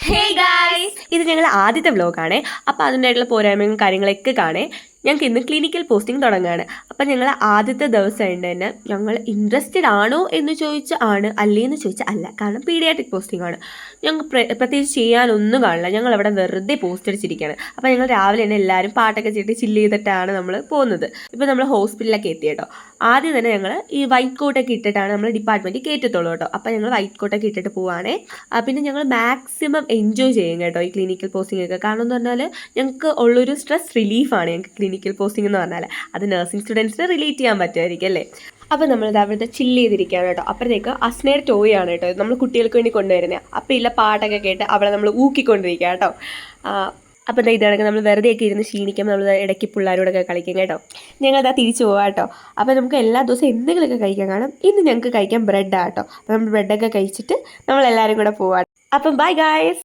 Hey guys, ഇത് ഞങ്ങൾ ആദ്യത്തെ വ്ലോഗാണ്. അപ്പോൾ അതിൻ്റെതായിട്ടുള്ള പോരായ്മയും കാര്യങ്ങളൊക്കെ കാണേ. ഞങ്ങൾക്ക് ഇന്ന് ക്ലിനിക്കൽ പോസ്റ്റിംഗ് തുടങ്ങുകയാണ്. അപ്പം ഞങ്ങൾ ആദ്യത്തെ ദിവസമായിട്ട് തന്നെ ഞങ്ങൾ ഇൻട്രസ്റ്റഡ് ആണോ എന്ന് ചോദിച്ചാൽ ആണ്, അല്ലേന്ന് ചോദിച്ചാൽ അല്ല. കാരണം പീഡിയാട്രിക് പോസ്റ്റിംഗ് ആണ്. ഞങ്ങൾ പ്രത്യേകിച്ച് ചെയ്യാനൊന്നും കാണില്ല. ഞങ്ങൾ അവിടെ വെറുതെ പോസ്റ്റ് അടിച്ചിരിക്കുകയാണ്. അപ്പോൾ ഞങ്ങൾ രാവിലെ തന്നെ എല്ലാവരും പാട്ടൊക്കെ ചെയ്തിട്ട് ചില്ല് ചെയ്തിട്ടാണ് നമ്മൾ പോകുന്നത്. ഇപ്പോൾ നമ്മൾ ഹോസ്പിറ്റലിലൊക്കെ എത്തി കേട്ടോ. ആദ്യം തന്നെ ഞങ്ങൾ ഈ വൈറ്റ് കോട്ടൊക്കെ ഇട്ടിട്ടാണ് നമ്മൾ ഡിപ്പാർട്ട്മെൻറ്റിൽ കയറ്റത്തുള്ളൂ കേട്ടോ. അപ്പോൾ ഞങ്ങൾ വൈറ്റ് കോട്ടൊക്കെ ഇട്ടിട്ട് പോവുകയാണേ. പിന്നെ ഞങ്ങൾ മാക്സിമം എൻജോയ് ചെയ്യും കേട്ടോ ഈ ക്ലിനിക്കൽ പോസ്റ്റിംഗ് ഒക്കെ. കാരണം എന്ന് പറഞ്ഞാൽ ഞങ്ങൾക്ക് ഉള്ളൊരു സ്ട്രെസ് റിലീഫാണ് ഞങ്ങൾക്ക് ക്ലിനിക്കൽ പോസ്റ്റിംഗ് എന്ന് പറഞ്ഞാൽ. അത് നഴ്സിംഗ് സ്റ്റുഡൻസിന് റിലേറ്റ് ചെയ്യാൻ പറ്റുമായിരിക്കും അല്ലേ. അപ്പോൾ നമ്മളിത് അവിടുത്തെ ചില്ല് ചെയ്തിരിക്കുകയാണ് കേട്ടോ. അപ്പോഴത്തേക്ക് അസ്നയുടെ ടോയ് ആണ് കേട്ടോ, നമ്മൾ കുട്ടികൾക്ക് വേണ്ടി കൊണ്ടുവരുന്നത്. അപ്പോൾ ഇല്ല പാട്ടൊക്കെ കേട്ട് അവളെ നമ്മൾ ഊക്കിക്കൊണ്ടിരിക്കുക കേട്ടോ. അപ്പോൾ ഇതാണെങ്കിൽ നമ്മൾ വെറുതെ ഒക്കെ ഇരുന്ന് ക്ഷീണിക്കുമ്പോൾ നമ്മൾ ഇടയ്ക്ക് പിള്ളേരോടൊക്കെ കളിക്കും കേട്ടോ. ഞങ്ങളതാ തിരിച്ചു പോകാം കേട്ടോ. അപ്പോൾ നമുക്ക് എല്ലാ ദിവസവും എന്തെങ്കിലുമൊക്കെ കഴിക്കാൻ കാണും. ഇന്ന് ഞങ്ങൾക്ക് കഴിക്കാൻ ബ്രെഡാണ് കേട്ടോ. അപ്പോൾ നമ്മൾ ബ്രെഡൊക്കെ കഴിച്ചിട്ട് നമ്മളെല്ലാവരും കൂടെ പോവാം. അപ്പം ബൈ ഗായ്സ്.